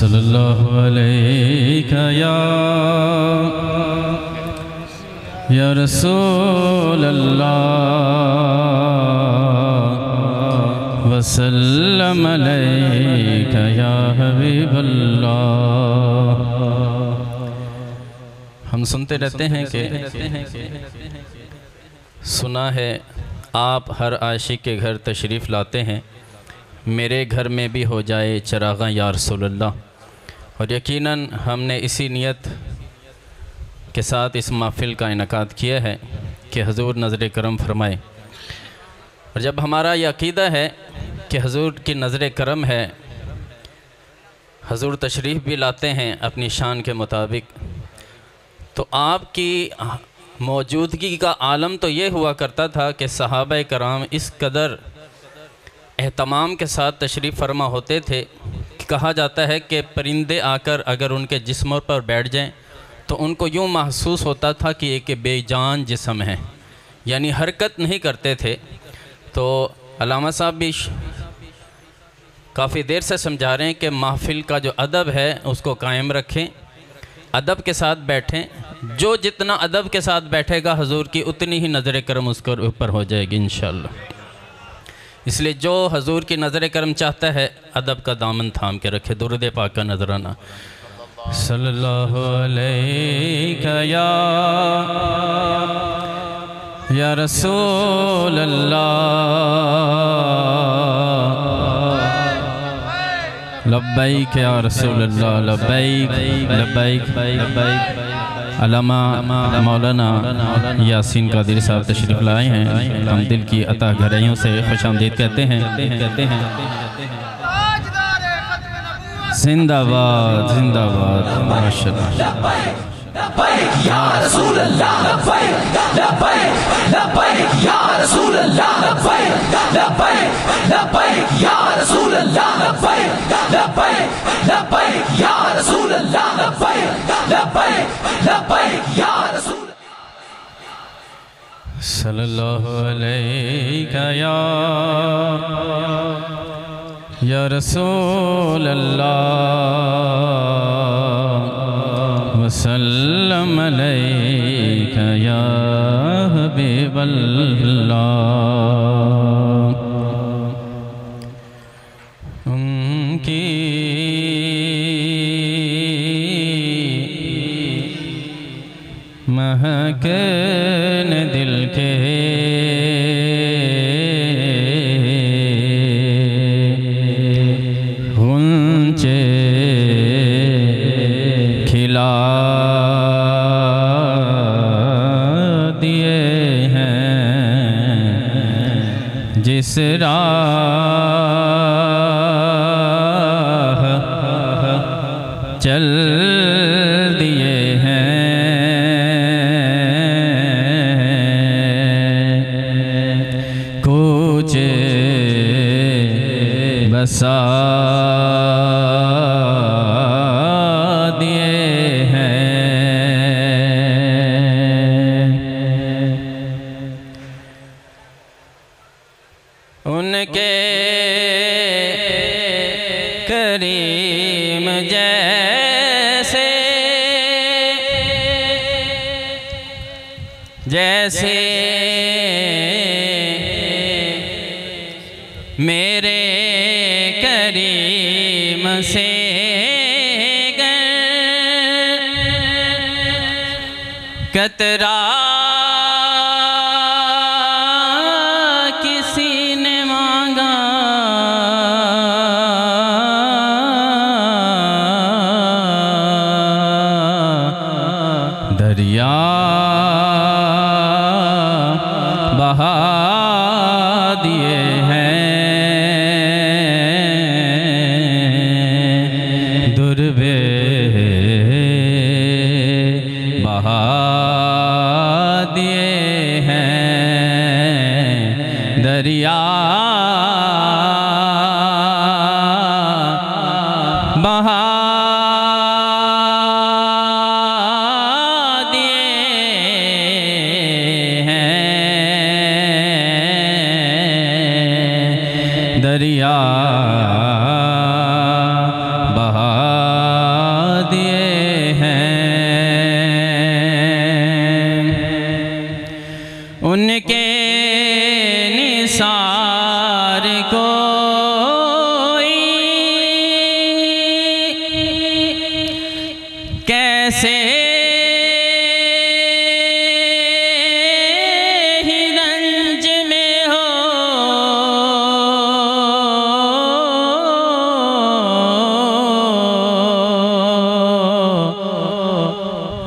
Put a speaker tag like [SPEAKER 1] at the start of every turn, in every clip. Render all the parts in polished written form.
[SPEAKER 1] सल्लल्लाहु अलैका या रसूल अल्लाह वसल्लम अलैका या हबीब अल्लाह। हम सुनते रहते हैं कि सुना है आप हर आशिक के घर तशरीफ़ लाते हैं, मेरे घर में भी हो जाए चराग़ां या रसूल अल्लाह। और यकीनन हमने इसी नीयत के साथ इस महफ़िल का इनेकाद किया है कि हजूर नज़र करम फरमाए। और जब हमारा यह अक़ीदा है कि हजूर की नज़र करम है, हजूर तशरीफ़ भी लाते हैं अपनी शान के मुताबिक, तो आपकी मौजूदगी का आलम तो ये हुआ करता था कि सहाबा कराम इस कदर एहतमाम के साथ तशरीफ़ फरमा होते थे कि कहा जाता है कि परिंदे आकर अगर उनके जिस्मों पर बैठ जाएं तो उनको यूँ महसूस होता था कि एक बेजान जिस्म है, यानी हरकत नहीं करते थे। तो अल्लामा साहब भी काफ़ी देर से समझा रहे हैं कि महफ़िल का जो अदब है उसको कायम रखें, अदब के साथ बैठें। जो जितना अदब के साथ बैठेगा हजूर की उतनी ही नज़र करम उसके ऊपर हो जाएगी इंशाअल्लाह। इसलिए जो हजूर की नज़र करम चाहता है अदब का दामन थाम के रखे। दुरूद पाक का नजराना सल्लल्लाहु अलैका या रसूल अल्लाह लब्बैक या रसूल अल्लाह लब्बैक लब्बैक लब्बैक। अल्लामा मौलाना यासीन कादरी साहब तशरीफ़ लाए हैं, हम दिल की अता गहराइयों से खुशामदीद कहते हैं। जिंदाबाद जिंदाबाद माशाअल्लाह।
[SPEAKER 2] लब्बैक या रसूल अल्लाह लब्बैक लब्बैक लब्बैक या रसूल अल्लाह लब्बैक लब्बैक लब्बैक या रसूल अल्लाह लब्बैक लब्बैक लब्बैक या रसूल अल्लाह लब्बैक लब्बैक लब्बैक या रसूल
[SPEAKER 1] सल्लल्लाहु अलैका या रसूल अल्लाह वसल्लम अलैका या हबीब अल्लाह। उनकी महकन दिल के गुंचे खिला दिए हैं, जिस राह चल दिए हैं, कूचे बसा दिए हैं। उनके करीम जैसे जैसे मेरे करीम से कतरा किसी ने मांगा, दरिया बहा दिए हैं, दुर्बे बहा दिए हैं, दरिया बहा दिए हैं, दरिया बहा उनके निसार कोई कैसे ही रंज में हो,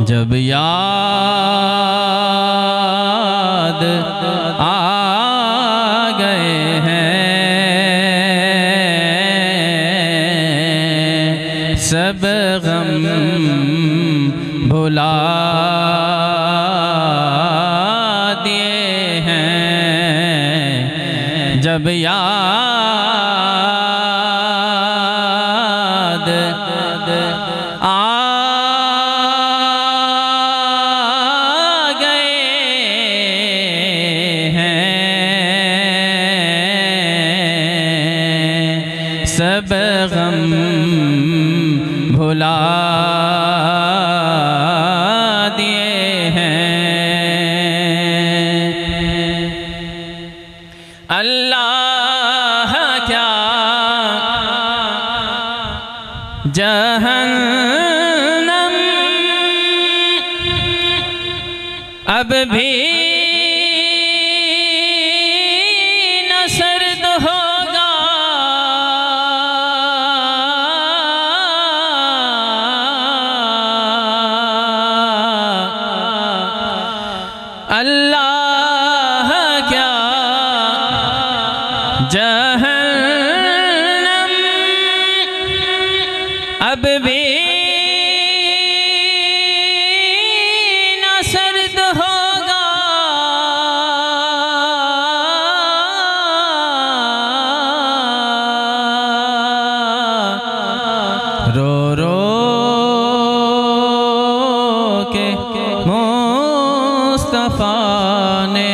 [SPEAKER 1] जब याद आ गए हैं सब गम भुला दिए हैं, जब याद आ सब गम भुला दिए हैं। अल्लाह क्या जहन्नम अब भी न सर्द होगा, अल्लाह क्या जहन्नम अब भी न सर्द होगा, रो रो के मुस्तफा ने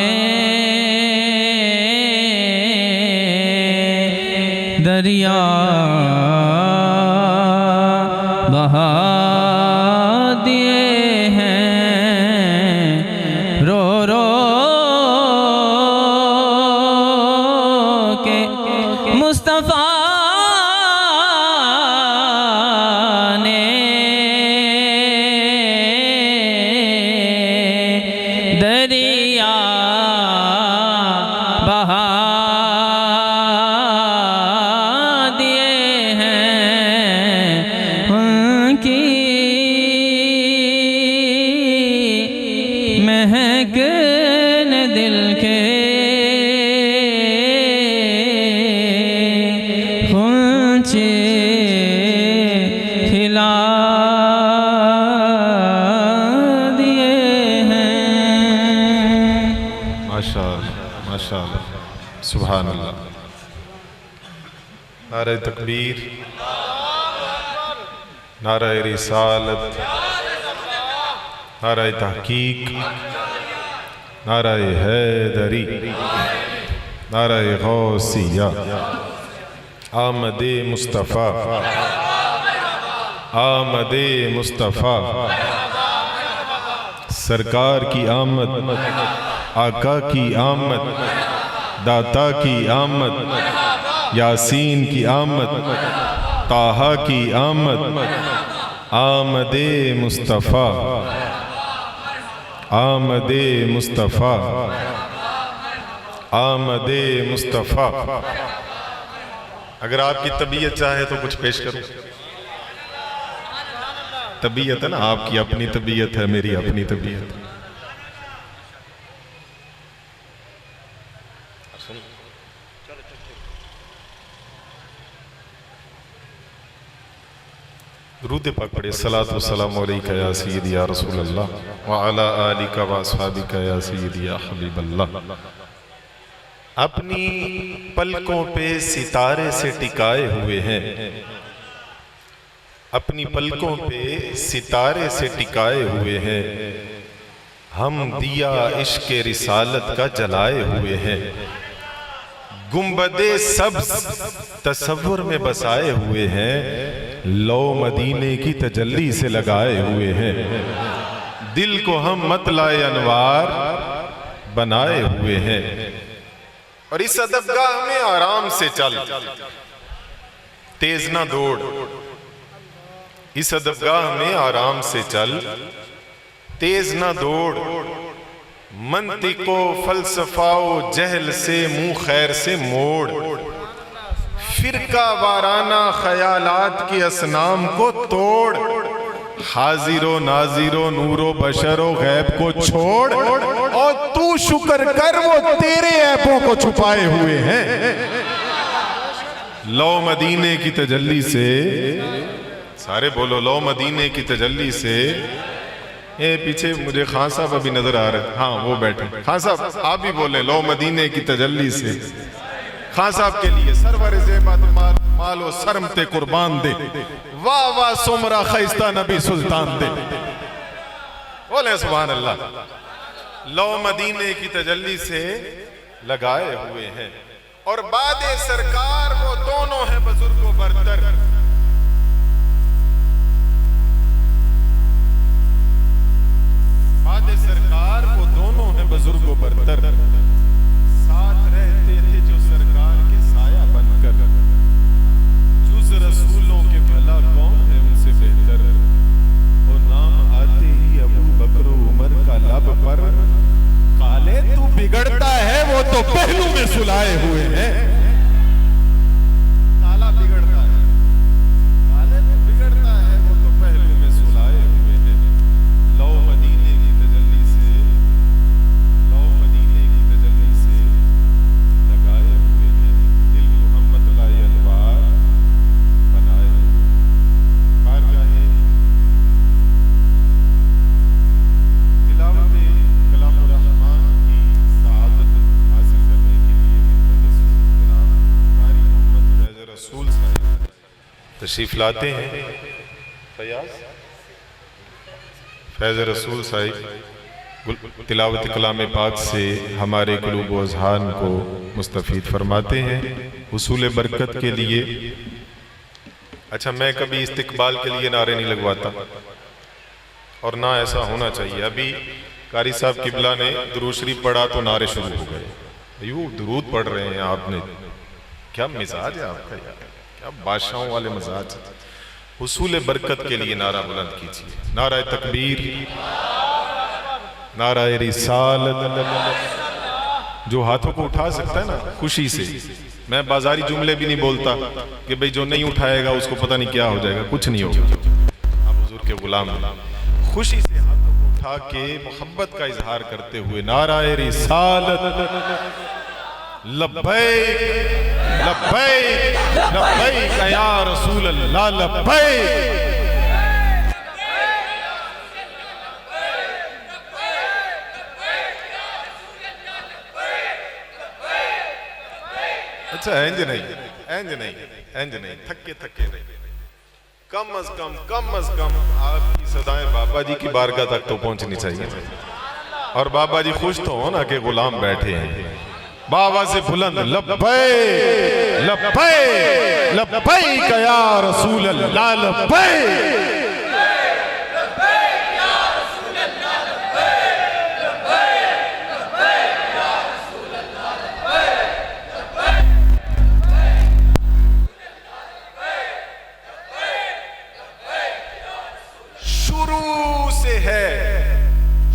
[SPEAKER 1] दरिया बहा दिए हैं, रो रो के मुस्तफा ने दरिया बहा दिए हैं, उनकी महक ने दिल के खूंचे खिला दिए हैं।
[SPEAKER 3] माशाअल्लाह माशाअल्लाह सुभान अल्लाह। नारे तकबीर, नारे रिसालत, नारे तहकीक, नारे हैदरी, नारे गौसिया, आमदे मुस्तफ़ा, आमदे मुस्तफ़ा, सरकार की आमद, आका की आमद, दाता की आमद, यासीन की आमद, ताहा की आमद, आमदे मुस्तफ़ा, आमदे मुस्तफ़ा, आमदे मुस्तफ़ा। अगर आपकी तबीयत चाहे तो कुछ पेश करो। तबीयत है ना, आपकी अपनी तबीयत है, मेरी अपनी तबीयत है। दुरूद पाक पढ़े। सलातु वस्सलामु अलैका या सय्यदी या रसूल अल्लाह व अला आलिका व अस्हाबिका या सय्यदी या हबीब अल्लाह। अपनी पलकों पे सितारे से टिकाए हुए हैं, अपनी पलकों पे सितारे से टिकाए हुए हैं, हम दिया इश्क रिसालत का जलाए हुए हैं, गुंबदे सब्ज़ तसव्वुर में बसाए हुए हैं, लो मदीने की तजल्ली से लगाए हुए हैं। दिल को हम मतलाए अनवार बनाए हुए हैं। और इस अदबगाह में आराम से चल, तेज ना दौड़। इस अदबगाह में आराम से चल, तेज ना दौड़। मंतिको फलसफाओ जहल से मुंह खैर से मोड़। फिरका वाराना ख्यालात की असनाम को तोड़। हाजिरो नाजिरो नूरो बशरो गैब को छोड़, और तू शुक्र कर वो तेरे ऐबों को छुपाए हुए हैं। लो मदीने की तजल्ली से, सारे बोलो लो मदीने की तजल्ली से। ये पीछे मुझे खान साहब अभी नजर आ रहे हैं, हाँ वो बैठे। खान साहब आप भी बोले लो मदीने की तजल्ली से। खान साहब के लिए सरवर ज़ेबत मालो शर्मते कुर्बान दे, वाह वाह सुमरा खैस्ता नबी सुल्तान दे। बोले सुभान अल्लाह। लो मदीने की तजल्ली से लगाए हुए हैं। और बादे सरकार वो दोनों हैं बुजुर्गो बरतर। बादे सरकार वो दोनों हैं बुजुर्गो बरतर। साथ रहते थे जो सरकार के साया बनकर। जुज़ रसूलों के भला कौन है उनसे बेहतर। और नाम आते ही अबू बकर उमर का लब पर, काले तू बिगड़ता है वो तो पहलू में सुलाए हुए हैं। काला बिगड़ता है, काले तू बिगड़ता है वो तो पहलू में सुलाए हुए हैं। लो मदीने की तजल्ली से, लो मदीने की तजल्ली से लगाए हुए हैं। दिल मोहम्मद अनवार बनाए बारगाहे तिलावत कलाम रहमान की सआदत हासिल करने के लिए मुंतज़िर जनाब कारी मोहम्मद फैज़ रसूल साहब तशरीफ लाते हैं। फैज़ रसूल साहिब तिलावत कलाम पाक से हमारे क़ुलूब व अज़हान को मुस्तफ़ीद फरमाते हैं हुसूल बरकत के लिए। अच्छा, मैं कभी इस्तिक़बाल के लिए नारे नहीं लगवाता और ना ऐसा होना चाहिए। अभी कारी साहब किबला ने दुरूद शरीफ पढ़ा तो नारे शुरू हो गए। यूँ दुरूद पढ़ रहे हैं आपने, क्या मिजाज है आपका यार, क्या बादशाहों वाले मिजाज। हुसूल बरकत के लिए नारा बुलंद कीजिए। नारा तकबीर, नारा रिसालत। जो हाथों को उठा सकता है ना खुशी से, मैं बाजारी जुमले भी नहीं बोलता कि भाई जो नहीं उठाएगा उसको पता नहीं क्या हो जाएगा, कुछ नहीं होगा। आप हुजूर के गुलाम खुशी से हाथों को उठा के मोहब्बत का इजहार करते हुए नारा रिसालत, लब्बैक लब्बैक लब्बैक या रसूल अल्लाह लब्बैक। अच्छा इंज नहीं, इंज नहीं, इंज नहीं, थके थके नहीं। कम अज कम आपकी सदाएं बाबा जी की बारगाह तक तो पहुंचनी चाहिए। और बाबा जी खुश तो हो ना कि गुलाम बैठे हैं। बाबा से बुलंद लब्बैक लब्बैक लब्बैक या रसूल अल्लाह लब्बैक।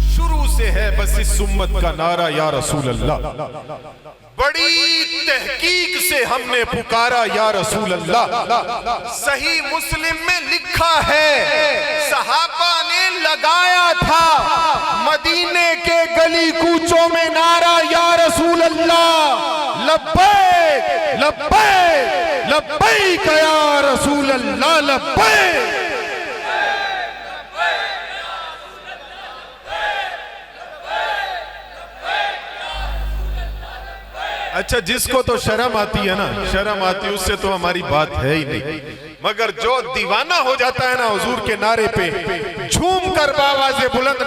[SPEAKER 3] शुरू से है बस इस उम्मत का नारा या रसूल अल्लाह। बड़ी तहकीक से हमने पुकारा या रसूल अल्लाह। सही मुस्लिम में लिखा है सहाबा ने लगाया था मदीने के गली कूचों में नारा या रसूल अल्लाह। लब्बैक लब्बैक लब्बैक या रसूल अल्लाह लब्बैक। अच्छा, जिसको तो शर्म आती है ना, शर्म आती है, उससे तो हमारी बात है ही नहीं। मगर जो दीवाना हो जाता है ना हुजूर के नारे पे, झूम कर बाबा से बुलंद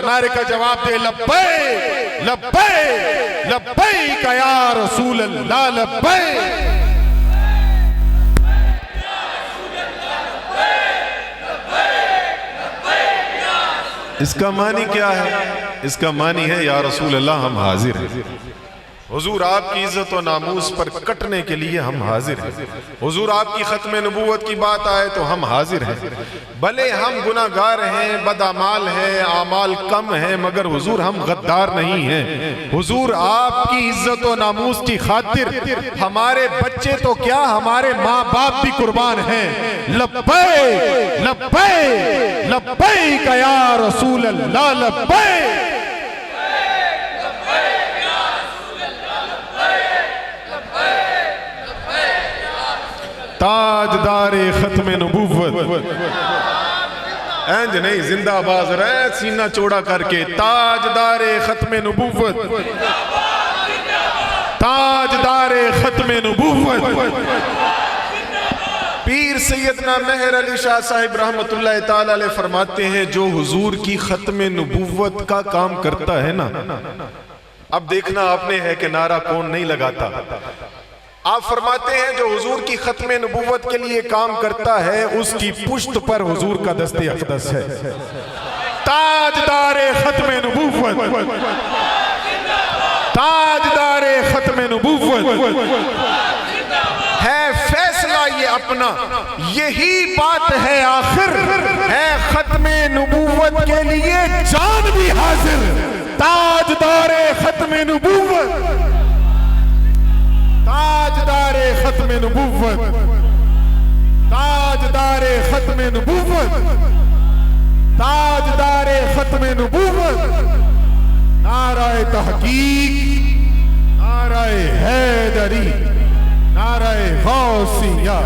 [SPEAKER 3] नारे का जवाब दे लब्बैक लब्बैक लब्बैक या रसूल अल्लाह लब्बैक। इसका मानी क्या है? इसका मानी है या रसूल अल्लाह हम हाजिर हैं, हुजूर आपकी इज्जत और नामूस पर कटने के लिए हम हाजिर हैं, हुजूर आपकी खत्म नबूवत की बात आए तो हम हाजिर हैं। भले हम गुनाहगार हैं, बदअमाल हैं, आमाल कम हैं, मगर हुजूर हम गद्दार नहीं हैं। हुजूर आपकी इज्जत और नामूस की खातिर हमारे बच्चे तो क्या, हमारे माँ बाप भी कुर्बान हैं। लब्बैक लब्बैक लब्बैक या रसूल अल्लाह लब्बैक। ताजदारे खत्म नबूवत, इंज नहीं जिंदाबाद रहे सीना चौड़ा करके, ताजदारे खत्म नबूवत, ताजदारे खत्म नबूवत। पीर सैयदना मेहर अली शाह साहिब रहमतुल्लाह ताला अलैह फरमाते हैं, जो हुजूर की खत्म नबूवत का काम करता है ना, अब देखना आपने है कि नारा कौन नहीं लगाता। आप फरमाते हैं जो हुजूर की खत्म नबूवत के लिए काम करता है, उसकी पुश्त पर हुजूर का दस्ते अक़दस है। ताजदारे खत्म नबूवत, ताजदारे खत्म नबूवत है फैसला ये अपना, यही बात है आखिर है खत्म नबूवत के लिए जान भी हाजिर। ताजदारे खत्म नबूवत, ताजदारे खत्म नबूवत, ताजदारे खत्म नबूवत, ताजदारे खत्म नबूवत। नाराए तहकीक, नाराए हैदरी, नाराए गौसिया।